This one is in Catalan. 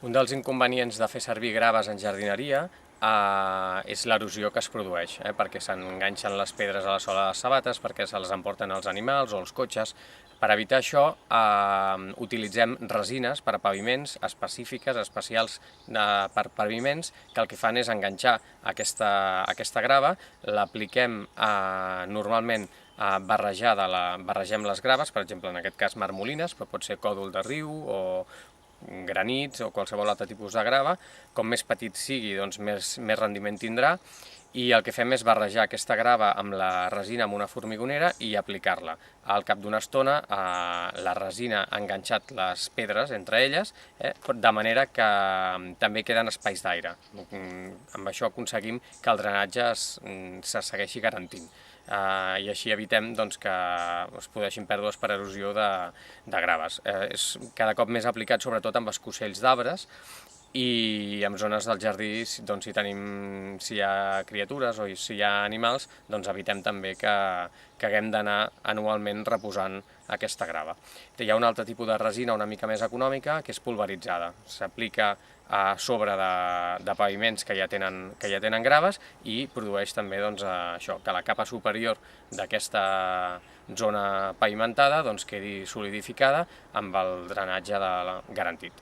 Un dels inconvenients de fer servir graves en jardineria és l'erosió que es produeix, perquè s'enganxen les pedres a la sola de les sabates, perquè se les emporten els animals o els cotxes. Per evitar això, utilitzem resines per a paviments específiques, especials per paviments, que el que fan és enganxar aquesta grava, l'apliquem normalment barregem les graves, per exemple, en aquest cas marmolines, però pot ser còdol de riu o granits o qualsevol altre tipus de grava. Com més petit sigui, doncs més rendiment tindrà, i el que fem és barrejar aquesta grava amb la resina amb una formigonera i aplicar-la. Al cap d'una estona la resina ha enganxat les pedres entre elles, de manera que també queden espais d'aire. Amb això aconseguim que el drenatge se segueixi garantint. I així evitem que es produeixin pèrdues per erosió de graves. És cada cop més aplicat sobretot amb escocells d'arbres i en zones del jardí, si hi ha criatures o si hi ha animals, doncs evitem també que haguem d'anar anualment reposant aquesta grava. Hi ha un altre tipus de resina una mica més econòmica, que és pulveritzada. S'aplica a sobre de paviments que ja tenen graves i produeix també això, que la capa superior d'aquesta zona pavimentada quedi solidificada amb el drenatge garantit.